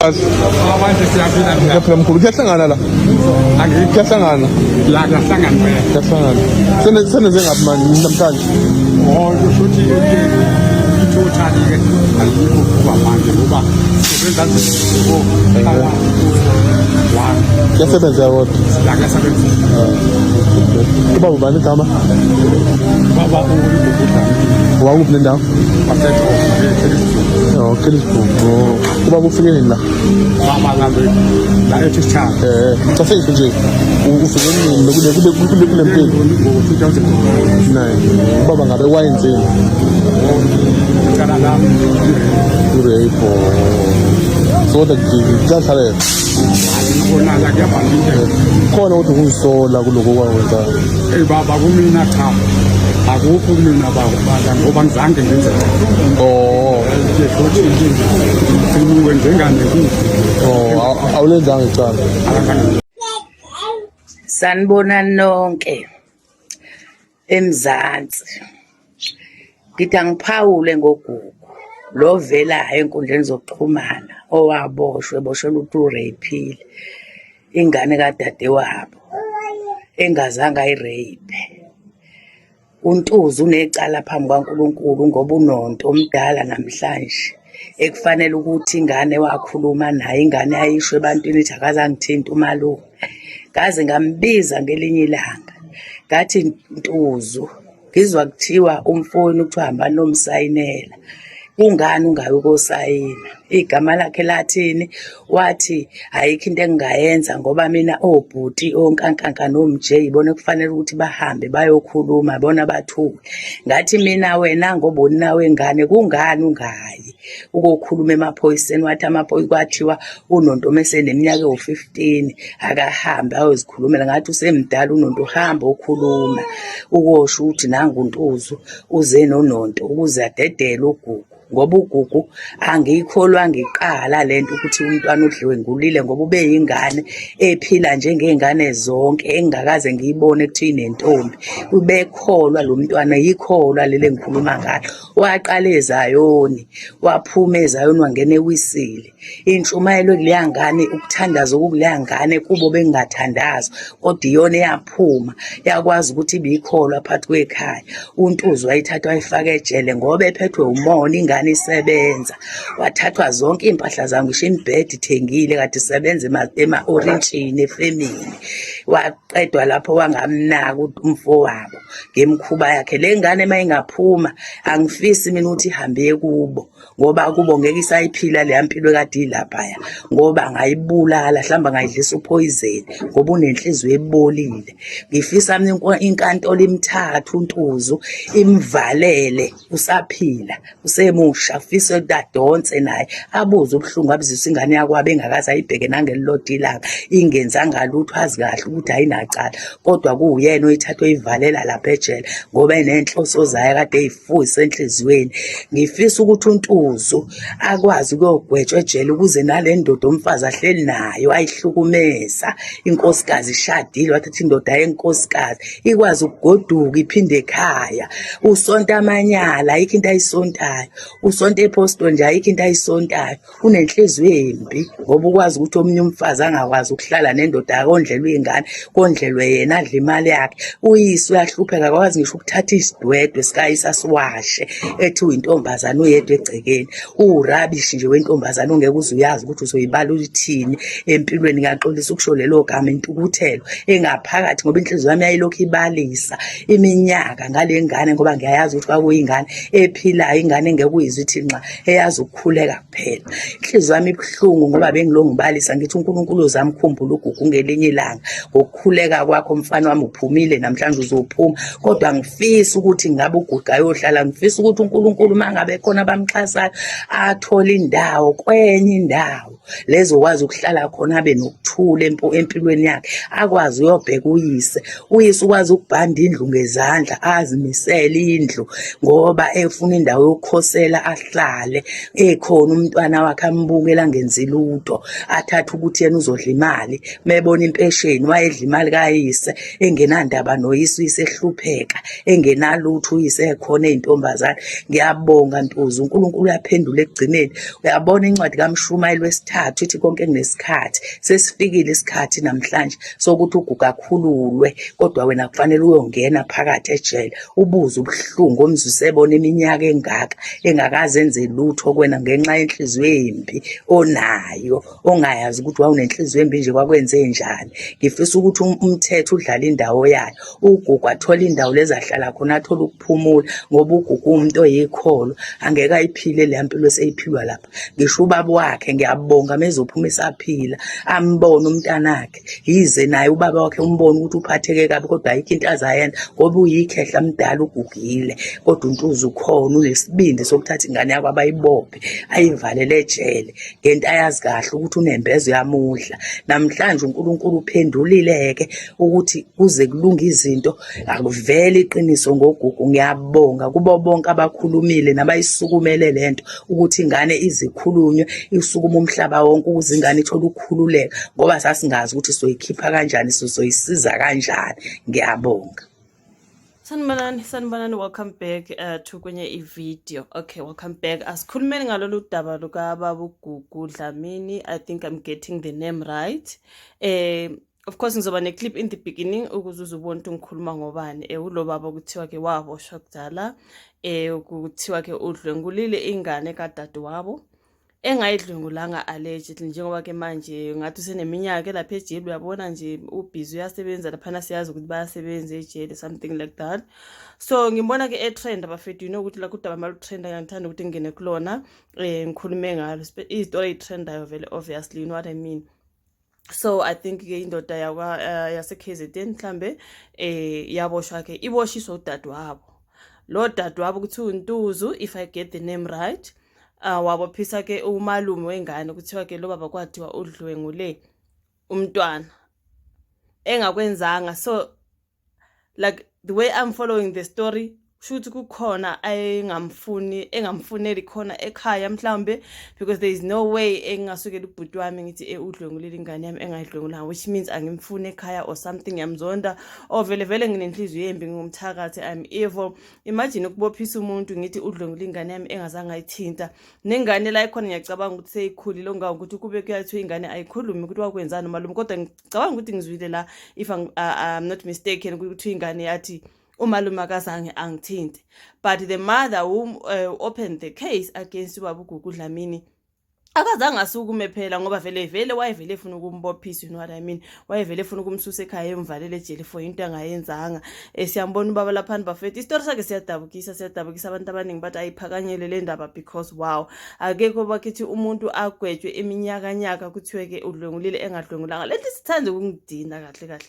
Abantu siyaphila phela. Phela mkhulu kuyahlangana la. Kuyahlangana. La kuyahlangana phela. Kuyahlangana. Senze ngapi manje namhlanje? Kusho ukuthi ithotali ke alikho kuba manje ngoba sebenza nje Kuyasebenza kodwa. la kuyasebenza. Kuba ubani igama? Baba ukudla. Wakuphi nendawo? Basetho Kellisburg. Kuba ufike nini la? baba la ethi cha. Xa seyiphi nje ufike nini kule mpilo? Ngo-2009 Ubaba ngabe wayenzeni? ngicala lami Urape. Soda kuyahlalela. khona la kuyabhalile. Khona ukuthi ukuzisola kuloko kwakwenza. Baba kumina cha. Akukho kumina baba ngoba ngizange ngenze. Nje futhi ngibuke njengane Awulenzanga icala. Sanibona nonke eMzansi. Ngithi angiphawule ngoGugu lo velayo enkundleni zokuxhumana owaboshwe boshelwa ukuthi ureyphile ingane kadadewabo engazange ayirape. Untuzu unecala phambi kwaNkulunkulu ngoba unonto omdala namhlanje ekufanele ukuthi ingane wakhuluma naye, ingane yayisho ebantwini ithi akazangithinta umalume. Ngaze ngambiza ngelinye ilanga ngathi Ntuzu, ngizwa kuthiwa umfowenu kuthiwa hamba nomsayinela, kungani ungayi ukosayina? Igama lakhe lathini? Wathi ayikho into engingayenza ngoba mina obhuti onkankanka nomje ibona kufanele ukuthi bahambe bayokhuluma bona bathuke. Ngathi mina wena ngoba uninawe ngane kungani ungayi ukokhuluma emaphoyiseni? Wathi amaphoyisa kwathiwa unonto meseneminyaka ewu-15 akahambe ayozikhulumela. Ngathi usemdala unonto, uhamba okhuluma ukosho ukuthi nangu Ntuzu uze nononto ukuze adedele uGugu ngoba uGugu angiyikholwa ngiqala lento ukuthi umntwana udliwe ngulile ngoba ube yingane ephila njengezingane zonke engingakaze ngiyibone kuthiwa inentombi. Ubekholwa lo mntwana, yikholwa lele ngikhuluma ngalo. Waqala eZayoni, waphuma eZayoni wangena eWisile. Intshumayelo kuleya ngane, ukuthandaza okukuleya ngane kubo bengingathandazwa kodwa iyona eyaphuma yakwazi ukuthi ibikholwa phakathi kwekhaya. uNtuzu wayithatha wayifaka ejele ngoba ephethwe umona, ingane isebenza. Wathathwa zonke impahla zami, ngisho imbhedi ithengile kade isebenza ema-orintshini efemini. Waqedwa lapho wangamnaka umfowabo ngemkhuba yakhe. Le ngane mayingaphuma angifisi mina ukuthi ihambe kubo ngoba kubo ngeke isayiphila leya mpilo ekade ilaphaya ngoba ngayibulala, mhlawumbe ngayidlisa uphoyizeni ngoba unenhliziyo ebolile. Ngifisa mina inkantolo imthathu uNtuzu imvalele, usaphila usemusha, ufise ukuthi adonse naye abuze ubuhlungu abuzisa ingane yakwabo engakaze ayibheke nangelilodwa ilanga ingenzanga lutho, azi kahle ukuthi ayinacala kodwa kuwuyena oyithatha oyivalela lapha ejele ngoba enenhloso zayo kade eyifuyisa enhliziyweni. Ngifisa ukuthi uNtuzu akwazi ukuyogwetshwa ejele ukuze nale ndoda omfazi ahleli nayo ayihlukumeza. Inkosikazi ishadile, wathatha indoda yenkosikazi ikwazi ukugoduka iphinde ekhaya. Usonto amanyala ayikho into ayisontayo, usonto eposto nje ayikho into ayisontayo. Unenhliziyo embi ngoba ukwazi ukuthi omunye umfazi angakwazi ukuhlala nendoda akondlelwe ingane, kondlelwe yena, adla imali yakhe. Uyise uyahlupheka, akwazi ngisho ukuthatha isidwedwe sikayise siwashe ethi uyintombazane uyedwa egcekeni. Urabishi nje wentombazane ongeke uze uyazi ukuthi uzoyibala uthini empilweni. Ngaxolisa ukusho lelo gama, intukuthelo engaphakathi ngoba inhliziyo yami yayilokhu ibalisa iminyaka ngale ngane ngoba ngiyayazi ukuthi kwakuyingane ephilayo, ingane engeke uyizwe ithi nxa, eyazi ukukhuleka kuphela. Inhliziyo yami ibuhlungu ngoba bengilo ngibalisa ngithi uNkulunkulu uzamkhumbula uGugu ngelinye ilanga ngokukhuleka kwakho. Mfana wami uphumile namhlanje uzophuma kodwa angifisi ukuthi ngabe uGugu ayohlala. Ngifisa ukuthi uNkulunkulu mangabe khona bamxhasayo athole indawo kwenye indawo lezokwazi ukuhlala khona, abe nokuthula empilweni yakhe, akwazi uyobheka uyise ukwazi ukubhanda indlu ngezandla, azimisele indlu ngoba efuna indawo yokukhosela ahlale ekhona umntwana wakhe ambukela ngenzi lutho, athathe ukuthi yena uzodla imali. Mebona impesheni wayedla imali kayise engenandaba noyise, uyise ehlupheka engenalutho, uyise ekhona ey'ntombazane. Ngiyabonga Ntuzu, uNkulunkulu uyaphendula ekugcineni. Uyabona incwadi kaMshumayeli wesithathu ithi konke kunesikhathi. Sesifikile isikhathi namhlanje sokuthi uGugu akhululwe, kodwa wena kufanele uyongena phakathi ejele ubuze ubuhlungu omzwise ebona iminyaka engaka engakaze enze lutho kwena ngenxa yenhliziyo embi onayo, ongayazi ukuthi wawunenhliziyo embi nje kwakwenze njani. Ngifisa ukuthi umthetho udlale indawo yayo, uGugu athole indawo lezi ahlala khona, athole ukuphumula, ngoba uGugu umuntu oyikholo angeke ayiphile le mpilo eseyiphilwa lapha. Ngisho ubaba wakhe ngiyabonga mezophuma esaphila ambone umntanakhe, yize naye ubaba wakhe umbone ukuthi uphatheke kabi, kodwa ayikho into azayenza ngoba uyikhehla mdala, ugugile. Kodwa uNtuzu ukhona, unesibindi sokuthatha ingane yakho abayibophe ayivalele ejele ngento ayazi kahle ukuthi unembezo yamudla. Namhlanje uNkulunkulu uphendulile-ke ukuthi kuze kulunge izinto, akuvele iqiniso ngoGugu. Ngiyabonga kubo bonke abakhulumile nabayisukumele lento ukuthi ingane izikhulunywe, isukuma umhlaba wonke ukuze ingane ithole ukukhululeka, ngoba sasingazi ukuthi soyikhipha kanjani, soyisiza kanjani. Ngiyabonga. Sanibonani, welcome back to kwenye i-video. Okay, welcome back. Asikhulumeni ngalolu daba lukababa uGugu Dlamini. I think I'm getting the name right. Of course ngizoba ne-clip in the beginning ukuze uzubone ukuthi ngikhuluma ngobani. Ulo baba kuthiwa ke waboshwa kudala, kuthiwa ke udlwengulile ingane kadadewabo engayidlwengulanga allegedly, njengoba ke manje ngathi useneminyaka lapha ejele. Uyabona nje ubhizi uyasebenza laphana, siyazi ukuthi bayasebenza ejele, something like that. So ngibona ke e-trend abafethu, ukuthi la kudaba malutrenda, ngithanda ukuthi ngene kulona ngikhulume ngalo izitori ey'trendayo vele, obviously, you know what I mean. So I think ke indoda yase-KZN mhlambe yaboshwa ke, iboshiswa udadewabo. Lo dadewabo kuthiwa uNtuzu, if I get the name right. Wabophisa ke umalume wengane, kuthiwa ke lo baba kwathiwa udlwengule umntwana engakwenzanga. So like the way I'm following the story, shuthi kukhona engamfuneli khona ekhaya mhlambe, because there is no way engasukela ubhuti wami ngithi udlwengulile ingane yami engayidlwengulanga, which means angimfune ekhaya or something, yamzonda or vele nginenhliziyo embi, ngumthakathi, I'm evil. Imagine ukubophisa umuntu ngithi udlwengulile ingane yami engazange ayithinta, nengane la ikhona ngiyacabanga ukuthi seyikhulile, ongawo ukuthi kube kuyathiwa ingane ayikhulumi ukuthi wakwenzani malume, kodwa ngicabanga ukuthi ngizwile la, if I'm not mistaken, ukuthi ingane yathi umalume akazange angithinte. But the mother who opened the case against ubaba uGugu Dlamini akazange asukume phela, ngoba vele wayevele efuna ukumbophisa, you know what I mean. Wayevele efuna ukumsusa ekhaya emvalele ejele for into angayenzanga. Siyambona ubaba laphana bafethu, isitori sakhe siyadabukisa abantu abaningi bathi ayiphakanyele le ndaba, because wow, akekho bakithi umuntu agwetshwe iminyakanyaka kuthiwe ke udlwengulile engadlwengulanga. Lethi sithanda ukungidina kahle.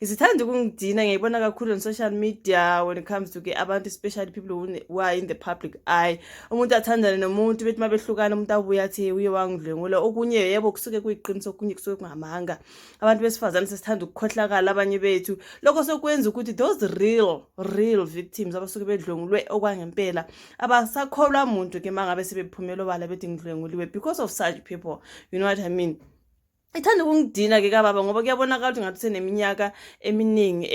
Isithanda ukungidina, ngiyibona kakhulu on social media when it comes to ke abantu, especially people who are in the public eye. Umuntu athandane nomuntu bethi mabehlukana, umuntu abuya athi uye wangidlwengula. Okunye yebo kusuke kuyiqiniso, okunye kusuke kungamanga. Abantu besifazane sesithanda ukukhohlakala abanye bethu, lokho sokwenza ukuthi those real victims abasuke bedlwengulwe okwangempela abasakholwa muntu ke mangabe sebephumela obala bethi ngidlwenguliwe, because of such people, you know what I mean. Ithanda ukungidina ke kababa, ngoba kuyabonakala ukuthi ngathi seneminyaka eminingi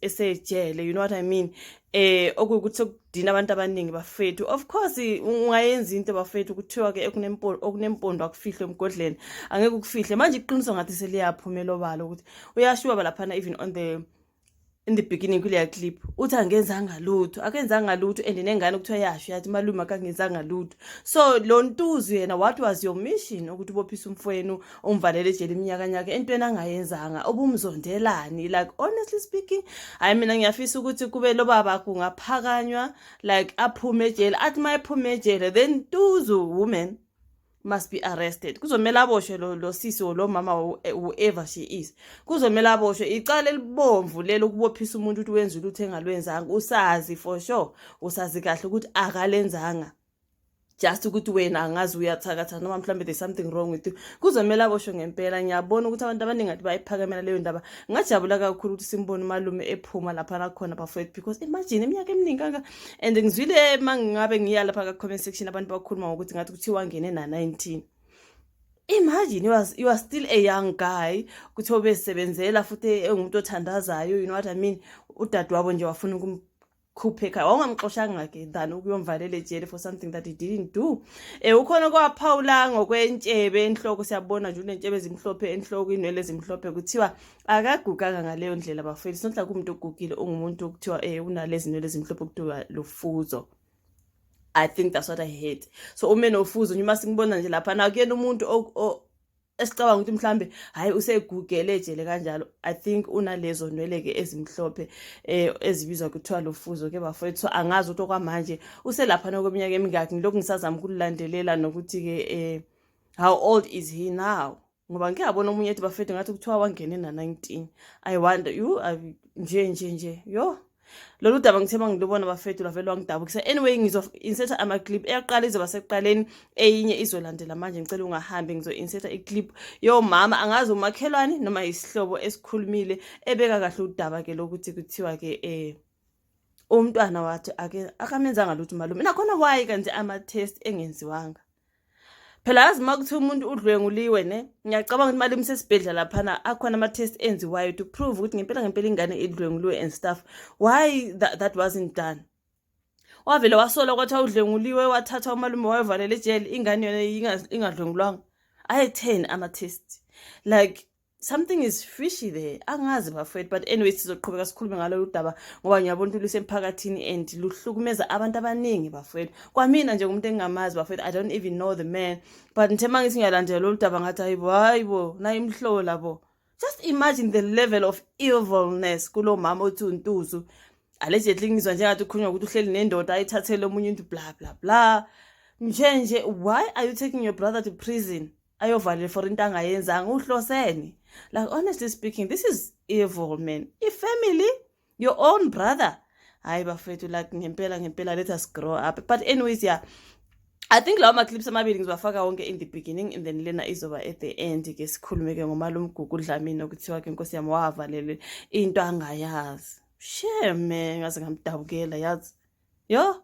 esejele, you know what I mean. Okuthi sokudina abantu abaningi bafethu. Of course ungayenza into bafethu, kuthiwa ke okunempondo akufihle emgodleni, angeke ukufihle. Manje iqiniso ngathi seliyaphumela obala ukuthi uyashuwa laphana, even in the beginning kuleya clip uthi angenzanga lutho, and nengane kuthiwa yasho yathi malume akangenzanga lutho. So lo Ntuzu yena, what was your mission? Ukuthi ubophisa umfowenu umvalele ejele iminyakanyaka entweni angayenzanga, obumzondelani? Like honestly speaking, I mean ngiyafisa ukuthi kube lo baba kungaphakanywa, like aphume ejele, athi mayephume ejele then Ntuzu woman must be arrested. Kuzomela aboshwe lo sisi lo mama, whoever she is, kuzomela aboshwe. Icala elibomvu lelo ukubophisa umuntu ukuthi wenza ulutho engalwenzanga, usazi for sure, usazi kahle ukuthi akalenzanga, just ukuthi wena angazi uyathakatha noma mhlambe there's something wrong with you. Kuzomela aboshwe ngempela. Ngiyabona ukuthi abantu abaningi ngathi bayiphakamela leyo ndaba. Ngajabula kakhulu ukuthi simbone umalume ephuma lapha nakhona bafowethu, because imagine iminyaka eminingi kanga. And ngizwile mangabe ngiya lapha ka comment section abantu bakhuluma ngokuthi ngathi kuthiwa ngene na 19. Imagine you are still a young guy kuthi obesebenzela futhi engumuntu othandazayo, you know what I mean, udadewabo nje wafuna ukumkhupha ekhaya, wangamxoshanga ke than ukuyomvalela ejele for something that he didn't do. Ukhona kwaphawula ngokwentshebe enhloko, siyabona nje unentshebe ezimhlophe enhloko, inwele ezimhlophe, kuthiwa akaguganga ngaleyo ndlela bafethu. It's not like umuntu ogugile ungumuntu okuthiwa unalezi nwele ezimhlophe kuthiwa lufuzo. I think that's what I hate. So uma nofuzo nje masingibona nje lapha na kuyena umuntu esicabanga ukuthi mhlambe hayi usegugele ejele kanjalo, I think unalezo nwele ke ezimhlophe ezibizwa kuthiwa lofuzo ke bafethu. So angazi ukuthi okwamanje uselapha nokweminyaka emingaki, ngilokhu ngisazama ukulandelela nokuthi ke how old is he now, ngoba ngiyabona omunye ethi bafethu ngathi kuthiwa wangene na 19. I wonder nje yo lolu daba ngithemba ngilubona bafethu lavele wangidabukisa. Anyway, ngizo-inseta ama-clip eyaqala izoba sekuqaleni, eyinye izolandela manje. Ngicela ungahambi, ngizo-inseta i-clip yomama, angazi umakhelwane noma isihlobo esikhulumile ebeka kahle udaba ke lokuthi kuthiwa ke umntwana wathi akamenzanga lutho malume. Nakhona why kanti ama-test engenziwanga? Phela yazi makuthiwa umuntu udlwenguliwe ne, ngiyacabanga ukuthi malume sesibhedlela laphana akhona ama-test enziwayo to prove ukuthi ngempela ingane idlwenguliwe and stuff. Why that wasn't done? Wavele wasola kwathi udlwenguliwe, wathatha umalume wayevalela ejele, ingane yona ingadlwengulwanga. Aye 10 ama-test. Like something is fishy there. Angazi bafethu, but anyway sizoqhubeka sikhulume ngalo daba ngoba ngiyabona ukuthi lusemphakathini and luhlukumeza abantu abaningi bafethu. Kwamina nje umuntu engingamazi bafethu, I don't even know the man, but ngithemba ngithi ngiyalandela lo daba ngathi hayibo nayi imhlobo labo. Just imagine the level of evilness kulo mama othi untuzu. Allegedly ngizwa njengathi ukhunywa ukuthi uhleli nendoda ayithathele omunye umuntu bla bla bla. Nje why are you taking your brother to prison? Ayovalele for into angayenzanga, uhlosene. Like honestly speaking, this is evil, man. If family, your own brother. Hayi bafethu, like ngempela let us grow up. But anyways, yeah, I think lawo ma-clips amabili ngizobafaka wonke in the beginning and then lena izoba at the end ke sikhulume ke ngomalume uGugu Dlamini okuthiwa ke inkosi yami wavalele into angayazi. Shame man, ngaze ngamdabukela yazi. Yo